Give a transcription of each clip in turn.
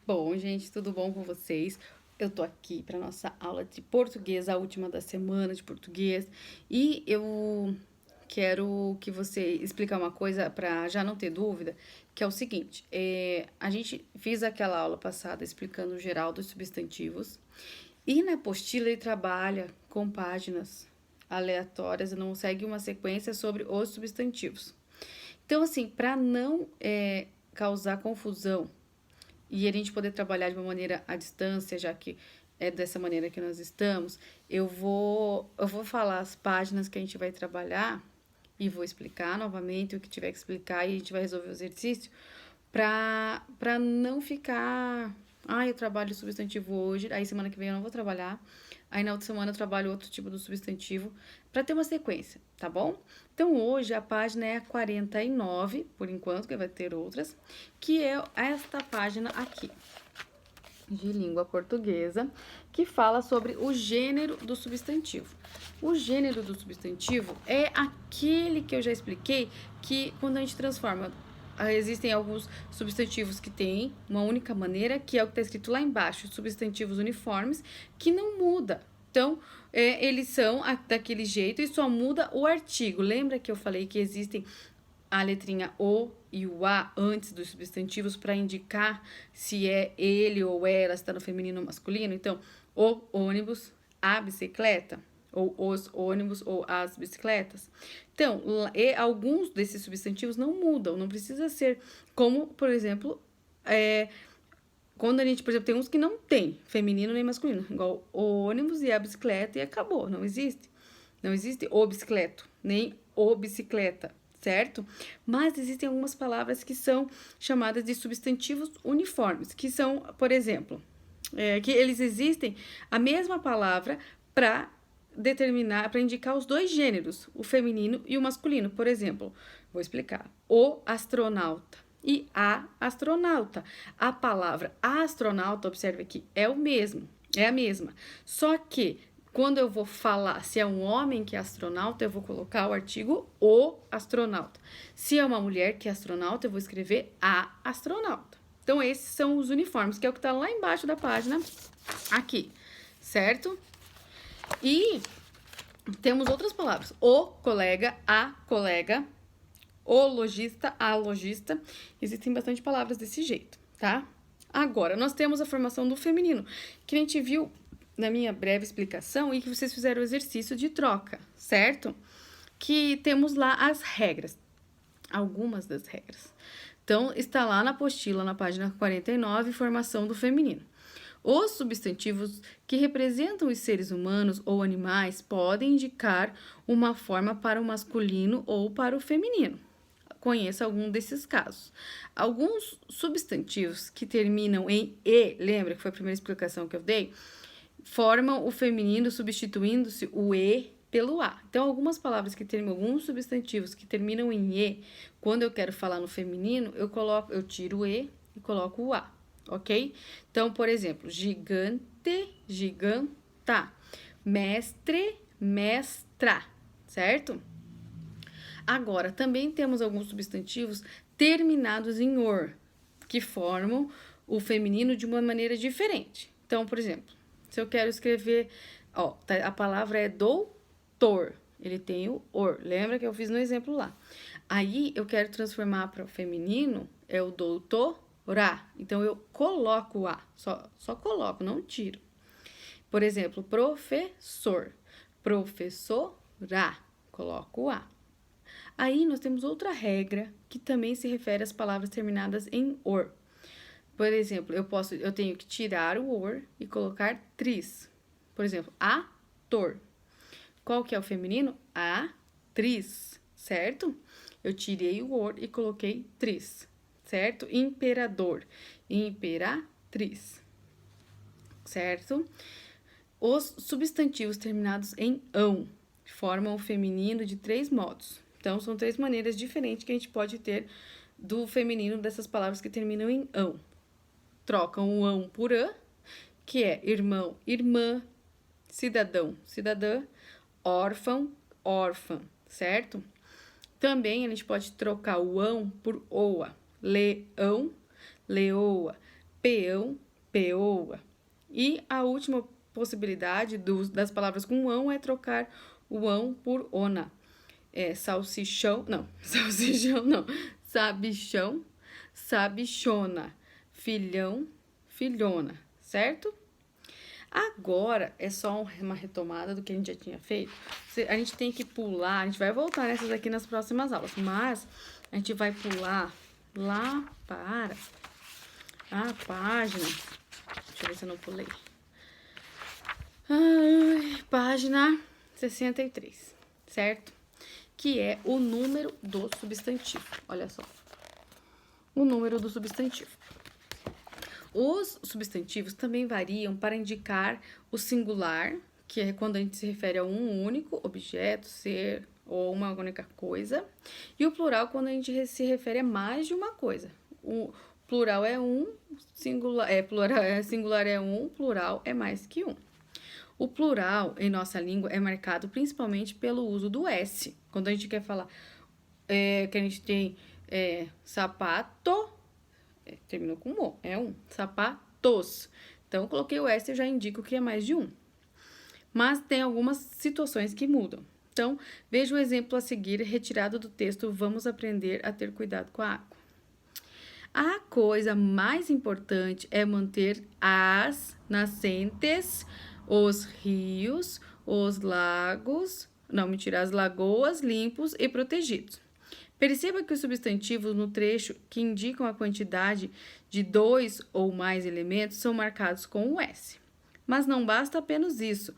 Bom, gente, tudo bom com vocês? Eu tô aqui para nossa aula de português, a última da semana de português, e eu quero que você explicar uma coisa para já não ter dúvida, que é o seguinte: a gente fez aquela aula passada explicando o geral dos substantivos, e na apostila ele trabalha com páginas aleatórias e não segue uma sequência sobre os substantivos. Então, assim, para não causar confusão e a gente poder trabalhar de uma maneira à distância, já que é dessa maneira que nós estamos, eu vou falar as páginas que a gente vai trabalhar e vou explicar novamente o que tiver que explicar e a gente vai resolver o exercício para não ficar, eu trabalho substantivo hoje, aí semana que vem eu não vou trabalhar, aí na outra semana eu trabalho outro tipo do substantivo, para ter uma sequência, tá bom? Então hoje a página é a 49, por enquanto, que vai ter outras, que é esta página aqui, de língua portuguesa, que fala sobre o gênero do substantivo. O gênero do substantivo é aquele que eu já expliquei, que quando a gente transforma, existem alguns substantivos que têm uma única maneira, que é o que está escrito lá embaixo, substantivos uniformes, que não muda. Então, eles são daquele jeito e só muda o artigo. Lembra que eu falei que existem a letrinha O e o A antes dos substantivos para indicar se é ele ou ela, está no feminino ou masculino? Então, o ônibus, a bicicleta, ou os ônibus ou as bicicletas. Então, alguns desses substantivos não mudam, não precisa ser como, por exemplo, quando a gente, por exemplo, tem uns que não tem feminino nem masculino, igual o ônibus e a bicicleta e acabou, não existe. Não existe o bicicleto, nem o bicicleta, certo? Mas existem algumas palavras que são chamadas de substantivos uniformes, que são, por exemplo, que eles existem a mesma palavra para determinar, para indicar os dois gêneros, o feminino e o masculino. Por exemplo, vou explicar: o astronauta e a astronauta. A palavra astronauta, observe aqui, é a mesma. Só que quando eu vou falar se é um homem que é astronauta, eu vou colocar o artigo o astronauta. Se é uma mulher que é astronauta, eu vou escrever a astronauta. Então, esses são os uniformes, que é o que está lá embaixo da página, aqui, certo? E temos outras palavras: o colega, a colega, o lojista, a lojista. Existem bastante palavras desse jeito, tá? Agora, nós temos a formação do feminino, que a gente viu na minha breve explicação e que vocês fizeram o exercício de troca, certo? Que temos lá as regras, algumas das regras. Então, está lá na apostila, na página 49, formação do feminino. Os substantivos que representam os seres humanos ou animais podem indicar uma forma para o masculino ou para o feminino. Conheça algum desses casos. Alguns substantivos que terminam em e, lembra que foi a primeira explicação que eu dei? Formam o feminino substituindo-se o e pelo a. Então, algumas palavras que terminam, alguns substantivos que terminam em e, quando eu quero falar no feminino, eu tiro o e e coloco o a, ok? Então, por exemplo, gigante, giganta, mestre, mestra, certo? Agora, também temos alguns substantivos terminados em or, que formam o feminino de uma maneira diferente. Então, por exemplo, se eu quero escrever, a palavra é doutor, ele tem o or, lembra que eu fiz no exemplo lá. Aí eu quero transformar para o feminino, é o doutorá. Então eu coloco o a, só coloco, não tiro. Por exemplo, professor, professora, coloco o a. Aí nós temos outra regra que também se refere às palavras terminadas em or. Por exemplo, eu tenho que tirar o or e colocar tris. Por exemplo, ator. Qual que é o feminino? Atriz, certo? Eu tirei o or e coloquei tris, certo? Imperador, imperatriz, certo? Os substantivos terminados em ão formam o feminino de 3 modos. Então, são 3 maneiras diferentes que a gente pode ter do feminino dessas palavras que terminam em ão. Trocam o ão por ã, que é irmão, irmã, cidadão, cidadã, órfão, órfã, certo? Também a gente pode trocar o ão por oa, leão, leoa, peão, peoa. E a última possibilidade das palavras com ão é trocar o ão por ona. Salsichão, não, salsichão não, sabichão, sabichona, filhão, filhona, certo? Agora é só uma retomada do que a gente já tinha feito. A gente tem que pular, a gente vai voltar nessas aqui nas próximas aulas, mas a gente vai pular lá para a página. Deixa eu ver se eu não pulei. Página 63, certo? Que é o número do substantivo. Olha só. O número do substantivo. Os substantivos também variam para indicar o singular, que é quando a gente se refere a um único objeto, ser ou uma única coisa, e o plural quando a gente se refere a mais de uma coisa. O plural é um, singular é um, plural é mais que um. O plural em nossa língua é marcado principalmente pelo uso do S. Quando a gente quer falar que a gente tem sapato, terminou com o, é um, sapatos. Então, eu coloquei o S e já indico que é mais de um. Mas tem algumas situações que mudam. Então, veja o exemplo a seguir, retirado do texto Vamos Aprender a Ter Cuidado com a Água. A coisa mais importante é manter as nascentes, os rios, os lagos, as lagoas limpos e protegidos. Perceba que os substantivos no trecho que indicam a quantidade de 2 ou mais elementos são marcados com o S. Mas não basta apenas isso,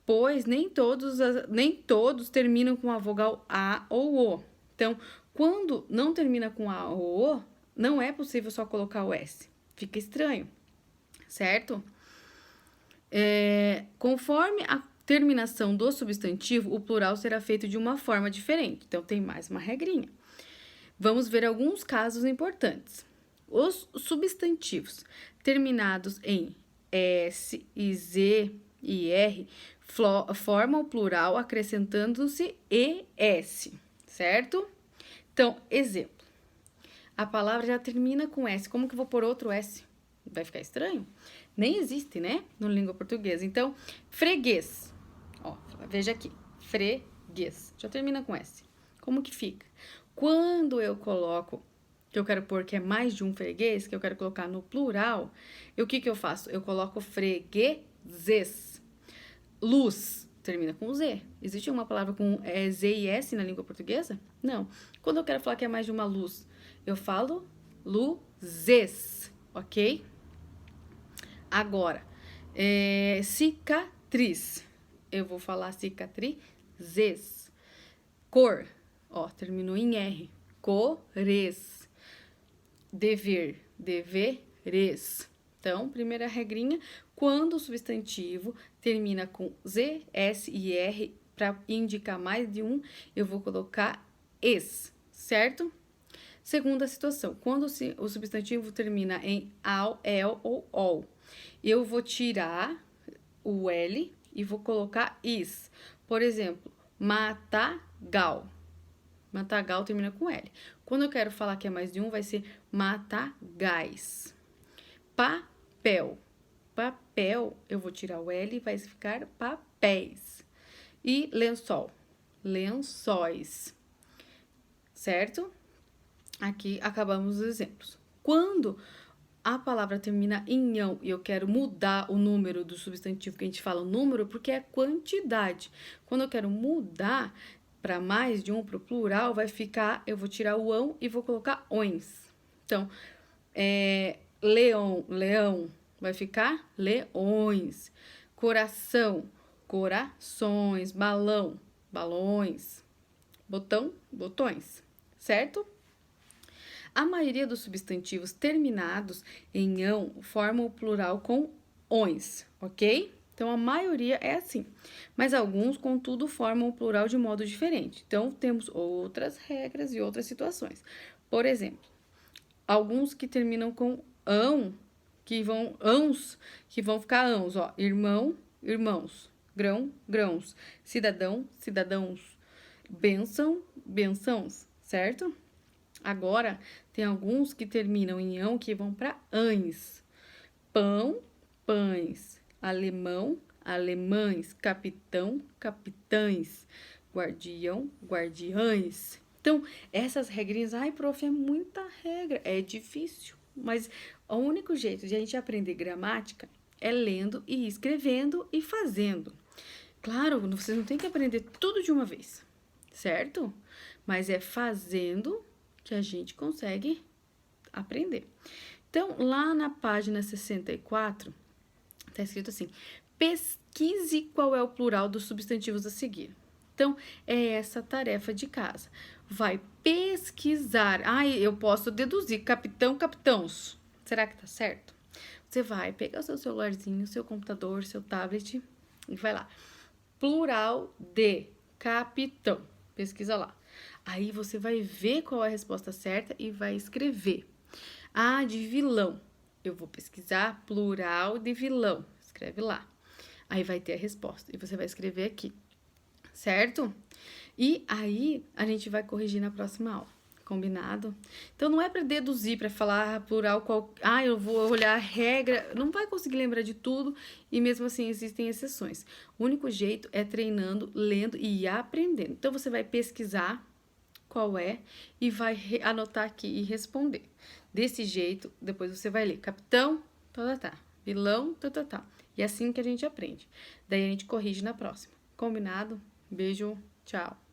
pois nem todos terminam com a vogal A ou O. Então, quando não termina com A ou O, não é possível só colocar o S. Fica estranho, certo? Conforme a terminação do substantivo, o plural será feito de uma forma diferente. Então, tem mais uma regrinha. Vamos ver alguns casos importantes. Os substantivos terminados em S, e Z e R formam o plural acrescentando-se ES, certo? Então, exemplo. A palavra já termina com S. Como que eu vou pôr outro S? Vai ficar estranho? Nem existe, né? Na língua portuguesa. Então, freguês. Ó, veja aqui. Freguês. Já termina com S. Como que fica? Quando eu coloco, que eu quero pôr que é mais de um freguês, que eu quero colocar no plural, o que eu faço? Eu coloco fregueses. Luz. Termina com Z. Existe uma palavra com Z e S na língua portuguesa? Não. Quando eu quero falar que é mais de uma luz, eu falo luzes, ok? Agora, cicatriz. Eu vou falar cicatrizes. Cor. Ó, terminou em R. Cores. Dever. Deveres. Então, primeira regrinha, quando o substantivo termina com Z, S e R, para indicar mais de um, eu vou colocar es, certo? Segunda situação, quando o substantivo termina em al, el ou ol, eu vou tirar o L e vou colocar is. Por exemplo, matagal. Matagal termina com L. Quando eu quero falar que é mais de um, vai ser matagais. Papel. Papel, eu vou tirar o L e vai ficar papéis. E lençol. Lençóis. Certo? Aqui acabamos os exemplos. Quando a palavra termina em ão e eu quero mudar o número do substantivo, que a gente fala número porque é quantidade. Quando eu quero mudar para mais de um, para o plural, vai ficar, eu vou tirar o ão e vou colocar ões. Então, leão, vai ficar leões. Coração, corações. Balão, balões. Botão, botões, certo? A maioria dos substantivos terminados em ão formam o plural com ões, ok? Então, a maioria é assim. Mas alguns, contudo, formam o plural de modo diferente. Então, temos outras regras e outras situações. Por exemplo, alguns que terminam com ão, ãos, que vão ficar ãos, ó. Irmão, irmãos. Grão, grãos. Cidadão, cidadãos. Bênção, bençãos, certo? Agora, tem alguns que terminam em ão que vão para ães. pão, pães, alemão, alemães, capitão, capitães, guardião, guardiães. Então, essas regrinhas, ai, prof, é muita regra, é difícil, mas o único jeito de a gente aprender gramática é lendo e escrevendo e fazendo. Claro, vocês não tem que aprender tudo de uma vez, certo? Mas é fazendo que a gente consegue aprender. Então, lá na página 64, tá escrito assim: pesquise qual é o plural dos substantivos a seguir. Então, é essa tarefa de casa. Vai pesquisar. Eu posso deduzir capitão, capitãos. Será que tá certo? Você vai pegar o seu celularzinho, seu computador, seu tablet e vai lá. Plural de capitão. Pesquisa lá. Aí você vai ver qual é a resposta certa e vai escrever. De vilão. Eu vou pesquisar plural de vilão. Escreve lá. Aí vai ter a resposta. E você vai escrever aqui. Certo? E aí a gente vai corrigir na próxima aula. Combinado? Então não é para deduzir, para falar plural qual. Eu vou olhar a regra. Não vai conseguir lembrar de tudo e mesmo assim existem exceções. O único jeito é treinando, lendo e aprendendo. Então você vai pesquisar qual é e vai anotar aqui e responder. Desse jeito, depois você vai ler capitão, tá. Vilão, tá. E é assim que a gente aprende. Daí a gente corrige na próxima. Combinado? Beijo, tchau.